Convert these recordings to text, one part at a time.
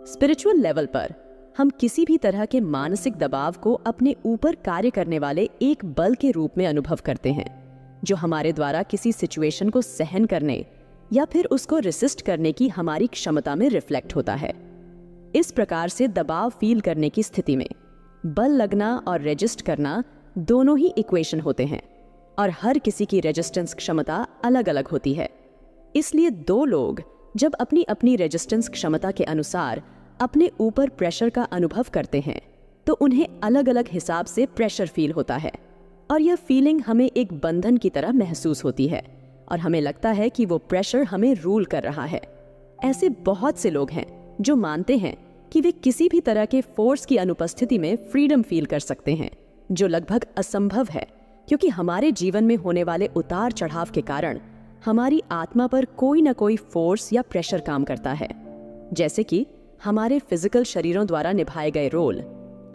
Spiritual level पर हम किसी भी तरह के मानसिक दबाव को अपने ऊपर कार्य करने वाले एक बल के रूप में अनुभव करते हैं, जो हमारे द्वारा किसी सिचुएशन को सहन करने या फिर उसको रेसिस्ट करने की हमारी क्षमता में रिफ्लेक्ट होता है। इस प्रकार से दबाव फील करने की स्थिति में बल लगना और रेजिस्ट करना दोनों ही इक्वेशन होते हैं और हर किसी की रेजिस्टेंस क्षमता अलग अलग होती है। इसलिए दो लोग जब अपनी अपनी रेजिस्टेंस क्षमता के अनुसार अपने ऊपर प्रेशर का अनुभव करते हैं तो उन्हें अलग अलग हिसाब से प्रेशर फील होता है और यह फीलिंग हमें एक बंधन की तरह महसूस होती है और हमें लगता है कि वो प्रेशर हमें रूल कर रहा है। ऐसे बहुत से लोग हैं जो मानते हैं कि वे किसी भी तरह के फोर्स की अनुपस्थिति में फ्रीडम फील कर सकते हैं, जो लगभग असंभव है क्योंकि हमारे जीवन में होने वाले उतार चढ़ाव के कारण हमारी आत्मा पर कोई ना कोई फोर्स या प्रेशर काम करता है। जैसे कि हमारे फिजिकल शरीरों द्वारा निभाए गए रोल,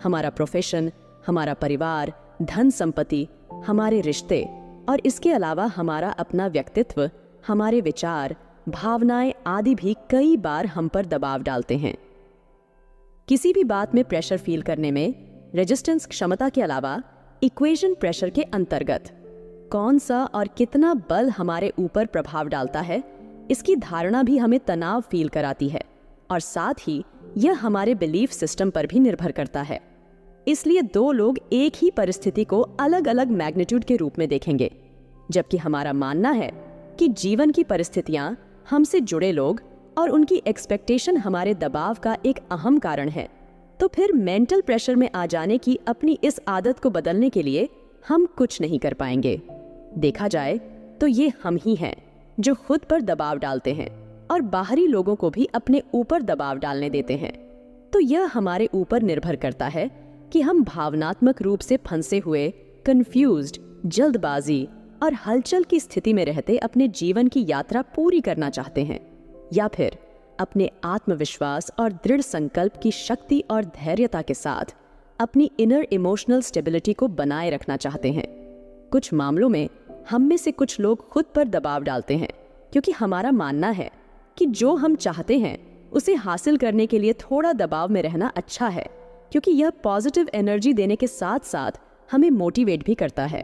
हमारा प्रोफेशन, हमारा परिवार, धन संपत्ति, हमारे रिश्ते और इसके अलावा हमारा अपना व्यक्तित्व, हमारे विचार, भावनाएं आदि भी कई बार हम पर दबाव डालते हैं। किसी भी बात में प्रेशर फील करने में रेजिस्टेंस क्षमता के अलावा इक्वेशन प्रेशर के अंतर्गत कौन सा और कितना बल हमारे ऊपर प्रभाव डालता है, इसकी धारणा भी हमें तनाव फील कराती है और साथ ही यह हमारे बिलीफ सिस्टम पर भी निर्भर करता है। इसलिए दो लोग एक ही परिस्थिति को अलग अलग मैग्नीट्यूड के रूप में देखेंगे, जबकि हमारा मानना है कि जीवन की परिस्थितियां, हमसे जुड़े लोग और उनकी एक्सपेक्टेशन हमारे दबाव का एक अहम कारण है। तो फिर मेंटल प्रेशर में आ जाने की अपनी इस आदत को बदलने के लिए हम कुछ नहीं कर पाएंगे। देखा जाए तो ये हम ही हैं जो खुद पर दबाव डालते हैं और बाहरी लोगों को भी अपने ऊपर दबाव डालने देते हैं। तो यह हमारे ऊपर निर्भर करता है कि हम भावनात्मक रूप से फंसे हुए, कंफ्यूज्ड, जल्दबाजी और हलचल की स्थिति में रहते अपने जीवन की यात्रा पूरी करना चाहते हैं या फिर अपने आत्मविश्वास और दृढ़ संकल्प की शक्ति और धैर्यता के साथ अपनी इनर इमोशनल स्टेबिलिटी को बनाए रखना चाहते हैं। कुछ मामलों में हम में से कुछ लोग खुद पर दबाव डालते हैं क्योंकि हमारा मानना है कि जो हम चाहते हैं उसे हासिल करने के लिए थोड़ा दबाव में रहना अच्छा है, क्योंकि यह पॉजिटिव एनर्जी देने के साथ साथ हमें मोटिवेट भी करता है।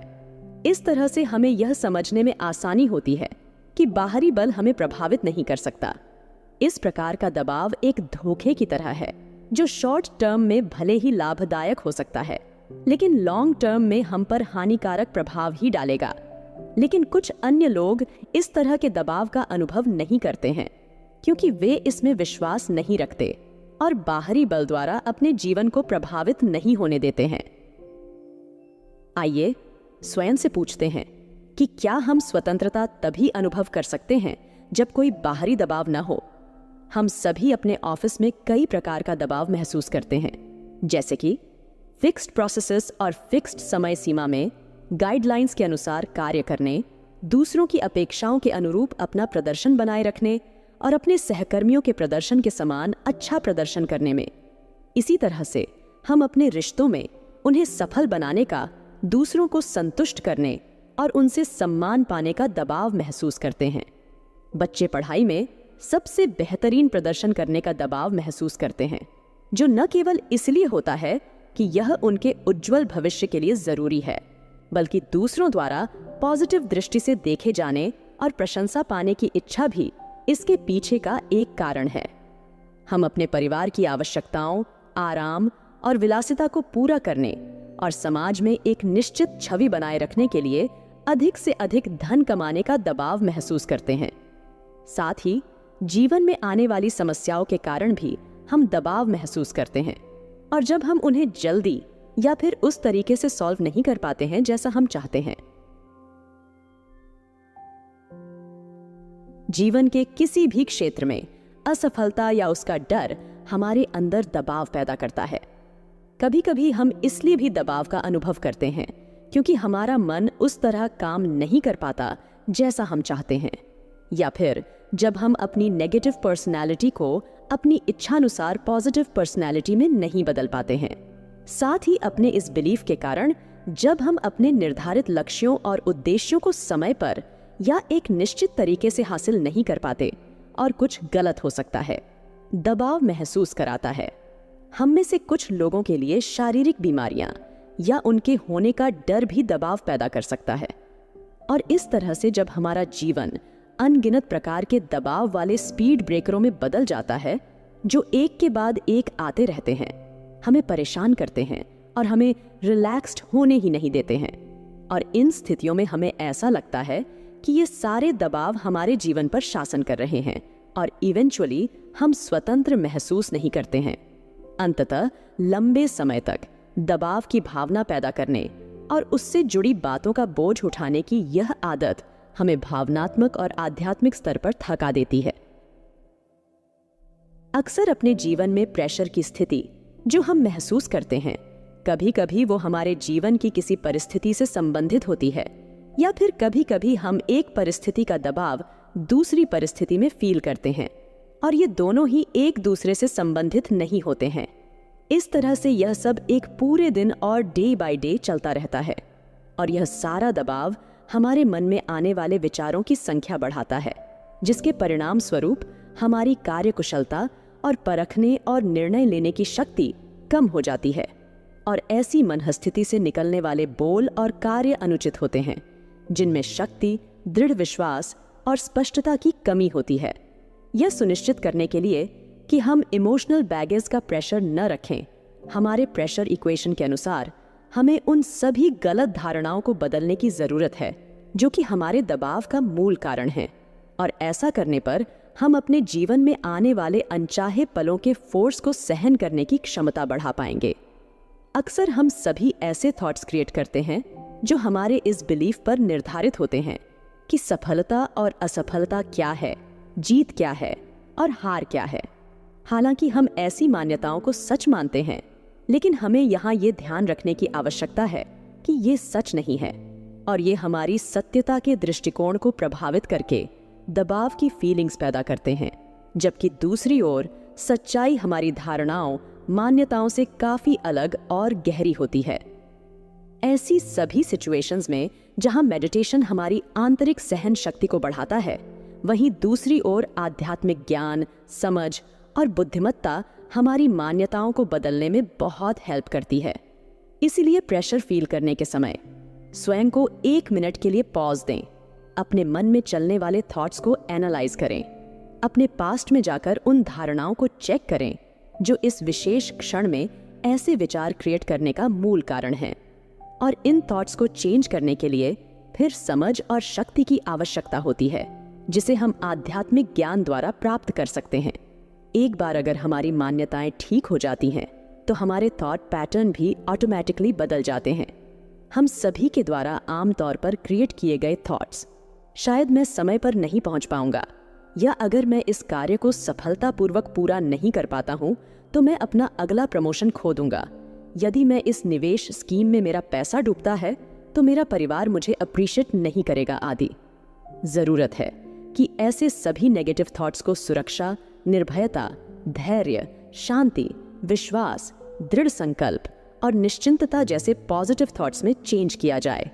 इस तरह से हमें यह समझने में आसानी होती है कि बाहरी बल हमें प्रभावित नहीं कर सकता। इस प्रकार का दबाव एक धोखे की तरह है जो शॉर्ट टर्म में भले ही लाभदायक हो सकता है, लेकिन लॉन्ग टर्म में हम पर हानिकारक प्रभाव ही डालेगा। लेकिन कुछ अन्य लोग इस तरह के दबाव का अनुभव नहीं करते हैं क्योंकि वे इसमें विश्वास नहीं रखते और बाहरी बल द्वारा अपने जीवन को प्रभावित नहीं होने देते हैं। आइए स्वयं से पूछते हैं कि क्या हम स्वतंत्रता तभी अनुभव कर सकते हैं जब कोई बाहरी दबाव न हो। हम सभी अपने ऑफिस में कई प्रकार का दबाव महसूस करते हैं, जैसे कि फिक्स्ड प्रोसेसेस और फिक्स्ड समय सीमा में गाइडलाइंस के अनुसार कार्य करने, दूसरों की अपेक्षाओं के अनुरूप अपना प्रदर्शन बनाए रखने और अपने सहकर्मियों के प्रदर्शन के समान अच्छा प्रदर्शन करने में। इसी तरह से हम अपने रिश्तों में उन्हें सफल बनाने का, दूसरों को संतुष्ट करने और उनसे सम्मान पाने का दबाव महसूस करते हैं। बच्चे पढ़ाई में सबसे बेहतरीन प्रदर्शन करने का दबाव महसूस करते हैं, जो न केवल इसलिए होता है कि यह उनके उज्जवल भविष्य के लिए जरूरी है, बल्कि दूसरों द्वारा पॉजिटिव दृष्टि से देखे जाने और प्रशंसा पाने की इच्छा भी इसके पीछे का एक कारण है। हम अपने परिवार की आवश्यकताओं, आराम और विलासिता को पूरा करने और समाज में एक निश्चित छवि बनाए रखने के लिए अधिक से अधिक धन कमाने का दबाव महसूस करते हैं। साथ ही जीवन में आने वाली समस्याओं के कारण भी हम दबाव महसूस करते हैं और जब हम उन्हें जल्दी या फिर उस तरीके से सॉल्व नहीं कर पाते हैं जैसा हम चाहते हैं। जीवन के किसी भी क्षेत्र में असफलता या उसका डर हमारे अंदर दबाव पैदा करता है। कभी कभी हम इसलिए भी दबाव का अनुभव करते हैं क्योंकि हमारा मन उस तरह काम नहीं कर पाता जैसा हम चाहते हैं, या फिर जब हम अपनी नेगेटिव पर्सनैलिटी को अपनी इच्छानुसार पॉजिटिव पर्सनैलिटी में नहीं बदल पाते हैं। साथ ही अपने इस बिलीफ के कारण जब हम अपने निर्धारित लक्ष्यों और उद्देश्यों को समय पर या एक निश्चित तरीके से हासिल नहीं कर पाते और कुछ गलत हो सकता है। दबाव महसूस कराता है। हम में से कुछ लोगों के लिए शारीरिक बीमारियां या उनके होने का डर भी दबाव पैदा कर सकता है। और इस तरह से जब हमारा जीवन अनगिनत प्रकार के दबाव वाले स्पीड ब्रेकरों में बदल जाता है, जो एक के बाद एक आते रहते हैं, हमें परेशान करते हैं और हमें रिलैक्स्ड होने ही नहीं देते हैं, और इन स्थितियों में हमें ऐसा लगता है कि ये सारे दबाव हमारे जीवन पर शासन कर रहे हैं और इवेंचुअली हम स्वतंत्र महसूस नहीं करते हैं। अंततः लंबे समय तक दबाव की भावना पैदा करने और उससे जुड़ी बातों का बोझ उठाने की यह आदत हमें भावनात्मक और आध्यात्मिक स्तर पर थका देती है। अक्सर अपने जीवन में प्रेशर की स्थिति जो हम महसूस करते हैं, कभी कभी वो हमारे जीवन की किसी परिस्थिति से संबंधित होती है, या फिर कभी कभी हम एक परिस्थिति का दबाव दूसरी परिस्थिति में फील करते हैं, और ये दोनों ही एक दूसरे से संबंधित नहीं होते हैं। इस तरह से यह सब एक पूरे दिन और डे बाय डे चलता रहता है, और यह सारा दबाव हमारे मन में आने वाले विचारों की संख्या बढ़ाता है, जिसके परिणाम स्वरूप हमारी कार्यकुशलता और परखने और निर्णय लेने की शक्ति कम हो जाती है, और ऐसी मनस्थिति से निकलने वाले बोल और कार्य अनुचित होते हैं, जिनमें शक्ति, दृढ़ विश्वास और स्पष्टता की कमी होती है। यह सुनिश्चित करने के लिए कि हम इमोशनल बैगेज का प्रेशर न रखें, हमारे प्रेशर इक्वेशन के अनुसार हमें उन सभी गलत धारणाओं को बदलने की जरूरत है जो कि हमारे दबाव का मूल कारण है, और ऐसा करने पर हम अपने जीवन में आने वाले अनचाहे पलों के फोर्स को सहन करने की क्षमता बढ़ा पाएंगे। अक्सर हम सभी ऐसे थॉट्स क्रिएट करते हैं जो हमारे इस बिलीफ पर निर्धारित होते हैं कि सफलता और असफलता क्या है, जीत क्या है और हार क्या है। हालांकि हम ऐसी मान्यताओं को सच मानते हैं, लेकिन हमें यहाँ ये ध्यान रखने की आवश्यकता है कि ये सच नहीं है, और ये हमारी सत्यता के दृष्टिकोण को प्रभावित करके दबाव की फीलिंग्स पैदा करते हैं, जबकि दूसरी ओर सच्चाई हमारी धारणाओं, मान्यताओं से काफी अलग और गहरी होती है। ऐसी सभी सिचुएशंस में जहां मेडिटेशन हमारी आंतरिक सहन शक्ति को बढ़ाता है, वहीं दूसरी ओर आध्यात्मिक ज्ञान, समझ और बुद्धिमत्ता हमारी मान्यताओं को बदलने में बहुत हेल्प करती है। इसीलिए प्रेशर फील करने के समय स्वयं को 1 मिनट के लिए पॉज दें, अपने मन में चलने वाले थॉट्स को एनालाइज करें, अपने पास्ट में जाकर उन धारणाओं को चेक करें जो इस विशेष क्षण में ऐसे विचार क्रिएट करने का मूल कारण है, और इन थॉट्स को चेंज करने के लिए फिर समझ और शक्ति की आवश्यकता होती है, जिसे हम आध्यात्मिक ज्ञान द्वारा प्राप्त कर सकते हैं। एक बार अगर हमारी मान्यताएं ठीक हो जाती हैं, तो हमारे थॉट पैटर्न भी ऑटोमेटिकली बदल जाते हैं। हम सभी के द्वारा आमतौर पर क्रिएट किए गए थॉट्स, शायद मैं समय पर नहीं पहुंच पाऊंगा, या अगर मैं इस कार्य को सफलतापूर्वक पूरा नहीं कर पाता हूं तो मैं अपना अगला प्रमोशन खो दूंगा, यदि मैं इस निवेश स्कीम में मेरा पैसा डूबता है तो मेरा परिवार मुझे अप्रिशिएट नहीं करेगा आदि। जरूरत है कि ऐसे सभी नेगेटिव थॉट्स को सुरक्षा, निर्भयता, धैर्य, शांति, विश्वास, दृढ़ संकल्प और निश्चिंतता जैसे पॉजिटिव थॉट्स में चेंज किया जाए।